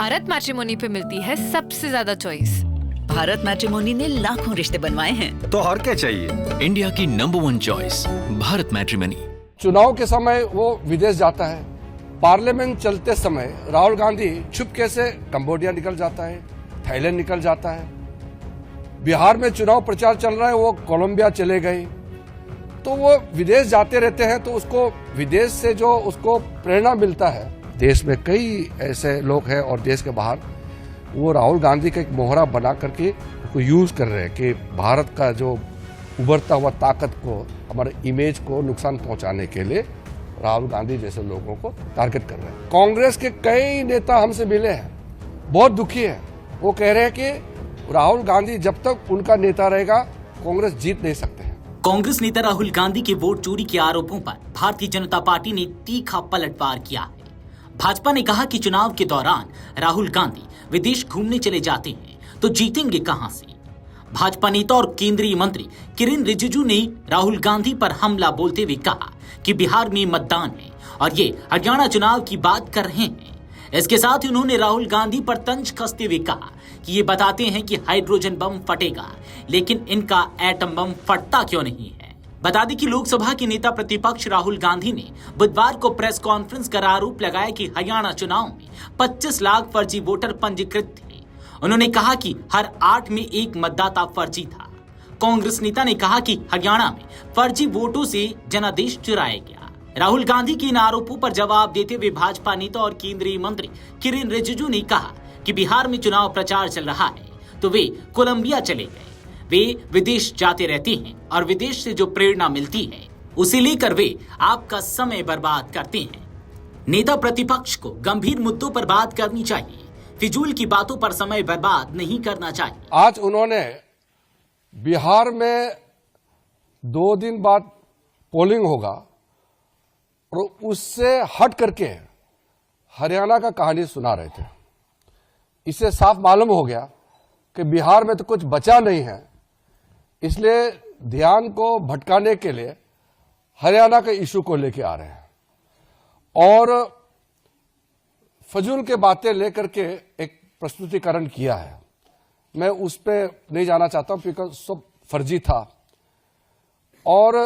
Bharat matrimony पे मिलती है सबसे ज्यादा चॉइस। भारत मैट्रिमोनी ने लाखों रिश्ते बनवाए हैं। तो और क्या चाहिए? इंडिया की नंबर 1 चॉइस भारत मैट्रिमोनी। चुनाव के समय वो विदेश जाता है। पार्लियामेंट चलते समय राहुल गांधी छुपके से कंबोडिया निकल जाता है, थाईलैंड निकल जाता है। बिहार में चुनाव प्रचार चल रहा है, वो कोलंबिया चले गए। तो वो विदेश जाते रहते हैं, तो उसको विदेश से जो उसको प्रेरणा मिलता है, देश में कई ऐसे लोग हैं और देश के बाहर, वो राहुल गांधी का एक मोहरा बना करके उसको यूज कर रहे हैं कि भारत का जो उभरता हुआ ताकत को, हमारे इमेज को नुकसान पहुंचाने के लिए राहुल गांधी जैसे लोगों को टारगेट कर रहे हैं। कांग्रेस के कई नेता हमसे मिले हैं, बहुत दुखी है। वो कह रहे हैं कि राहुल गांधी जब तक उनका नेता रहेगा, कांग्रेस जीत नहीं सकते। कांग्रेस नेता राहुल गांधी के वोट चोरी के आरोपों पर भारतीय जनता पार्टी ने तीखा पलटवार किया है। भाजपा ने कहा कि चुनाव के दौरान राहुल गांधी विदेश घूमने चले जाते हैं तो जीतेंगे कहां से। भाजपा नेता और केंद्रीय मंत्री किरेन रिजिजू ने राहुल गांधी पर हमला बोलते हुए कहा कि बिहार में मतदान है और ये हरियाणा चुनाव की बात कर रहे हैं। इसके साथ ही उन्होंने राहुल गांधी पर तंज कसते हुए कहा कि ये बताते हैं कि हाइड्रोजन बम फटेगा, लेकिन इनका एटम बम फटता क्यों नहीं है। बता दें कि लोकसभा के नेता प्रतिपक्ष राहुल गांधी ने बुधवार को प्रेस कॉन्फ्रेंस कर आरोप लगाया कि हरियाणा चुनाव में 25 लाख फर्जी वोटर पंजीकृत थे। उन्होंने कहा कि हर 8 में 1 मतदाता फर्जी था। कांग्रेस नेता ने कहा कि हरियाणा में फर्जी वोटों से जनादेश चुराया गया। राहुल गांधी के इन आरोपों पर जवाब देते हुए भाजपा नेता और केंद्रीय मंत्री किरेन रिजिजू ने कहा कि बिहार में चुनाव प्रचार चल रहा है तो वे कोलंबिया चले गए। वे विदेश जाते रहते हैं और विदेश से जो प्रेरणा मिलती है उसे लेकर वे आपका समय बर्बाद करते हैं। नेता प्रतिपक्ष को गंभीर मुद्दों पर बात करनी चाहिए, फिजूल की बातों पर समय बर्बाद नहीं करना चाहिए। आज उन्होंने बिहार में 2 दिन बाद पोलिंग होगा और उससे हट करके हरियाणा का कहानी सुना रहे थे। इससे साफ मालूम हो गया कि बिहार में तो कुछ बचा नहीं है, इसलिए ध्यान को भटकाने के लिए हरियाणा के इशू को लेके आ रहे हैं और फजूल के बातें लेकर के एक प्रस्तुतिकरण किया है। मैं उस पर नहीं जाना चाहता हूं, बिकॉज सब फर्जी था और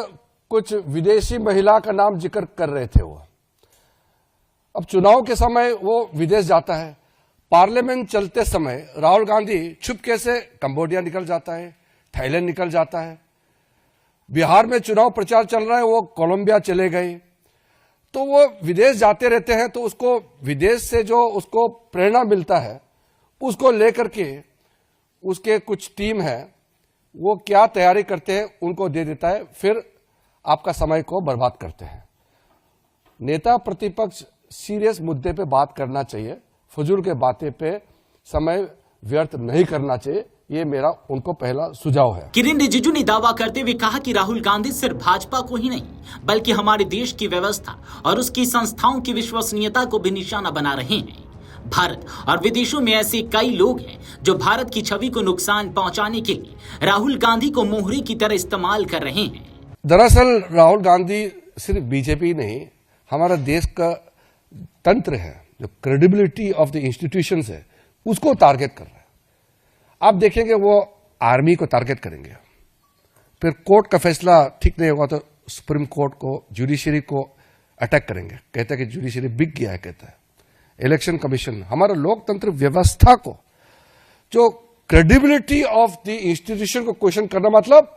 कुछ विदेशी महिला का नाम जिक्र कर रहे थे वो। अब चुनाव के समय वो विदेश जाता है। पार्लियामेंट चलते समय राहुल गांधी छुपके से कंबोडिया निकल जाता है, थाईलैंड निकल जाता है। बिहार में चुनाव प्रचार चल रहा है, वो कोलंबिया चले गए। तो वो विदेश जाते रहते हैं, तो उसको विदेश से जो उसको प्रेरणा मिलता है, उसको लेकर के उसके कुछ टीम है, वो क्या तैयारी करते हैं उनको दे देता है, फिर आपका समय को बर्बाद करते हैं। नेता प्रतिपक्ष सीरियस मुद्दे पे बात करना चाहिए, फजूल के बातें पे समय व्यर्थ नहीं करना चाहिए। ये मेरा उनको पहला सुझाव है। किरेन रिजिजू ने दावा करते हुए कहा कि राहुल गांधी सिर्फ भाजपा को ही नहीं बल्कि हमारे देश की व्यवस्था और उसकी संस्थाओं की विश्वसनीयता को भी निशाना बना रहे हैं। भारत और विदेशों में ऐसे कई लोग हैं जो भारत की छवि को नुकसान पहुंचाने के लिए राहुल गांधी को मोहरे की तरह इस्तेमाल कर रहे हैं। दरअसल राहुल गांधी सिर्फ बीजेपी नहीं, हमारा देश का तंत्र है, जो क्रेडिबिलिटी ऑफ द इंस्टीट्यूशंस है, उसको टारगेट कर रहा है। आप देखेंगे वो आर्मी को टारगेट करेंगे, फिर कोर्ट का फैसला ठीक नहीं होगा तो सुप्रीम कोर्ट को, जुडिशरी को अटैक करेंगे। कहते हैं कि जुडिशरी बिक गया है, कहता है इलेक्शन कमीशन। हमारा लोकतंत्र व्यवस्था को, जो क्रेडिबिलिटी ऑफ द इंस्टीट्यूशन को क्वेश्चन करना, मतलब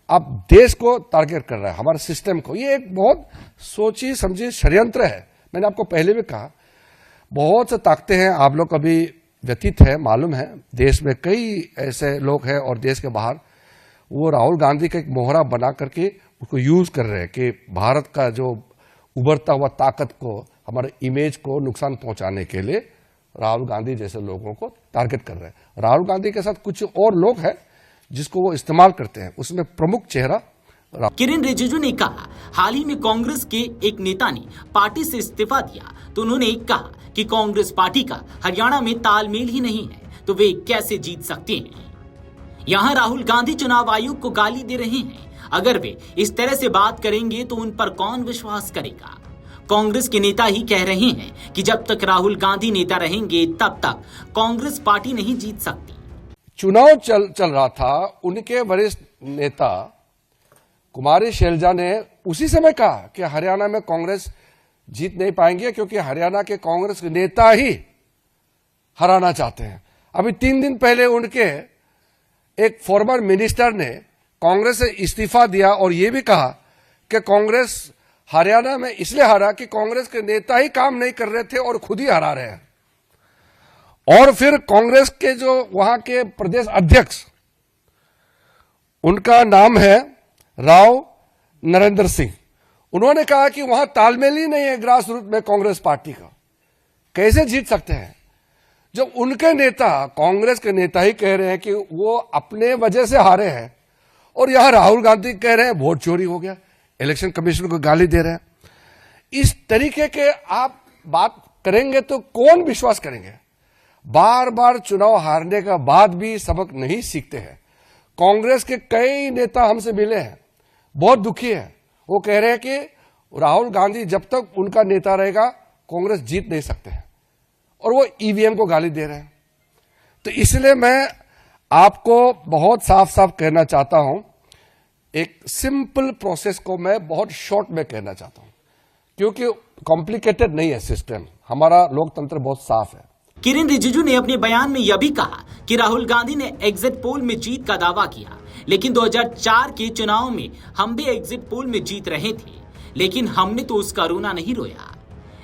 आप देश को टारगेट कर रहा है, हमारे सिस्टम को। ये एक बहुत सोची समझी षड्यंत्र है। मैंने आपको पहले भी कहा, बहुत से ताकतें हैं, आप लोग कभी व्यतीत है, मालूम है। देश में कई ऐसे लोग हैं और देश के बाहर, वो राहुल गांधी का एक मोहरा बना करके उसको यूज कर रहे हैं कि भारत का जो उभरता हुआ ताकत को, हमारे इमेज को नुकसान पहुंचाने के लिए राहुल गांधी जैसे लोगों को टारगेट कर रहे हैं। राहुल गांधी के साथ कुछ और लोग हैं जिसको वो इस्तेमाल करते हैं, उसमें प्रमुख चेहरा किरेन रिजिजू ने कहा, हाल ही में कांग्रेस के एक नेता ने पार्टी से इस्तीफा दिया तो उन्होंने कहा कि कांग्रेस पार्टी का हरियाणा में तालमेल ही नहीं है तो वे कैसे जीत सकते हैं। यहाँ राहुल गांधी चुनाव आयोग को गाली दे रहे हैं। अगर वे इस तरह से बात करेंगे तो उन पर कौन विश्वास करेगा। कांग्रेस के नेता ही कह रहे हैं कि जब तक राहुल गांधी नेता रहेंगे तब तक कांग्रेस पार्टी नहीं जीत सकती। चुनाव चल रहा था, उनके वरिष्ठ नेता कुमारी शैलजा ने उसी समय कहा कि हरियाणा में कांग्रेस जीत नहीं पाएंगे क्योंकि हरियाणा के कांग्रेस के नेता ही हराना चाहते हैं। अभी 3 दिन पहले उनके एक फॉर्मर मिनिस्टर ने कांग्रेस से इस्तीफा दिया और यह भी कहा कि कांग्रेस हरियाणा में इसलिए हारा कि कांग्रेस के नेता ही काम नहीं कर रहे थे और खुद ही हरा रहे हैं। और फिर कांग्रेस के जो वहां के प्रदेश अध्यक्ष, उनका नाम है राव नरेंद्र सिंह, उन्होंने कहा कि वहां तालमेल ही नहीं है ग्रास रूट में कांग्रेस पार्टी का, कैसे जीत सकते हैं। जब उनके नेता, कांग्रेस के नेता ही कह रहे हैं कि वो अपने वजह से हारे हैं और यहां राहुल गांधी कह रहे हैं वोट चोरी हो गया, इलेक्शन कमीशन को गाली दे रहे हैं। इस तरीके के आप बात करेंगे तो कौन विश्वास करेंगे। बार बार चुनाव हारने का बाद भी सबक नहीं सीखते हैं। कांग्रेस के कई नेता हमसे मिले हैं, बहुत दुखी है। वो कह रहे हैं कि राहुल गांधी जब तक उनका नेता रहेगा कांग्रेस जीत नहीं सकते हैं और वो ईवीएम को गाली दे रहे हैं। तो इसलिए मैं आपको बहुत साफ साफ कहना चाहता हूं, एक सिंपल प्रोसेस को मैं बहुत शॉर्ट में कहना चाहता हूं क्योंकि कॉम्प्लिकेटेड नहीं है सिस्टम, हमारा लोकतंत्र बहुत साफ है। किरेन रिजिजू ने अपने बयान में यह भी कहा कि राहुल गांधी ने एग्जिट पोल में जीत का दावा किया, लेकिन 2004 के चुनाव में हम भी एग्जिट पोल में जीत रहे थे, लेकिन हमने तो उसका रोना नहीं रोया।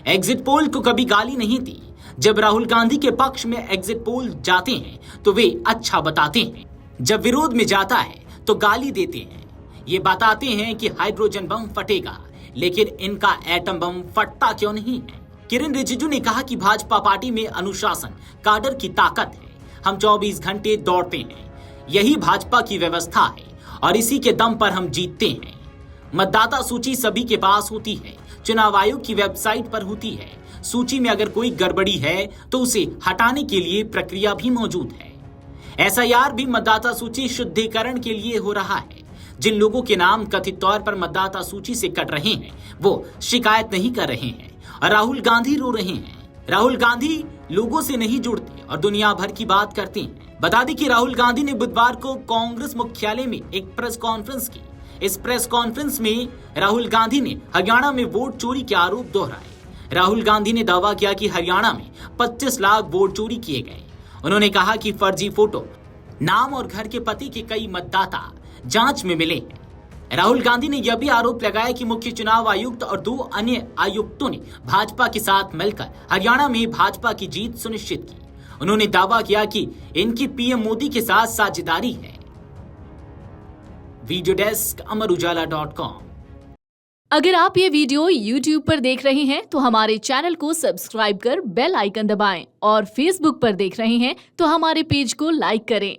एग्जिट पोल को कभी गाली नहीं दी। जब राहुल गांधी के पक्ष में एग्जिट पोल जाते हैं तो वे अच्छा बताते हैं, जब विरोध में जाता है तो गाली देते हैं। ये बताते हैं कि हाइड्रोजन बम फटेगा, लेकिन इनका एटम बम फटता क्यों नहीं है। किरेन रिजिजू ने कहा कि भाजपा पार्टी में अनुशासन, काडर की ताकत है। हम 24 घंटे दौड़ते हैं, यही भाजपा की व्यवस्था है और इसी के दम पर हम जीतते हैं। मतदाता सूची सभी के पास होती है, चुनाव आयोग की वेबसाइट पर होती है। सूची में अगर कोई गड़बड़ी है तो उसे हटाने के लिए प्रक्रिया भी मौजूद है। एसआईआर भी मतदाता सूची शुद्धिकरण के लिए हो रहा है। जिन लोगों के नाम कथित तौर पर मतदाता सूची से कट रहे हैं वो शिकायत नहीं कर रहे हैं और राहुल गांधी रो रहे हैं। राहुल गांधी लोगों से नहीं जुड़ते और दुनिया भर की बात करते हैं। बता दें कि राहुल गांधी ने बुधवार को कांग्रेस मुख्यालय में एक प्रेस कॉन्फ्रेंस की। इस प्रेस कॉन्फ्रेंस में राहुल गांधी ने हरियाणा में वोट चोरी के आरोप दोहराए। राहुल गांधी ने दावा किया कि हरियाणा में 25 लाख वोट चोरी किए गए। उन्होंने कहा कि फर्जी फोटो, नाम और घर के पते के कई मतदाता जांच में मिले हैं। राहुल गांधी ने यह भी आरोप लगाया कि मुख्य चुनाव आयुक्त और 2 अन्य आयुक्तों ने भाजपा के साथ मिलकर हरियाणा में भाजपा की जीत सुनिश्चित की। उन्होंने दावा किया कि इनकी पीएम मोदी के साथ साझेदारी है। वीडियो डेस्क अमरउजाला.com। अगर आप ये वीडियो YouTube पर देख रहे हैं तो हमारे चैनल को सब्सक्राइब कर बेल आइकन दबाएं और Facebook पर देख रहे हैं तो हमारे पेज को लाइक करें।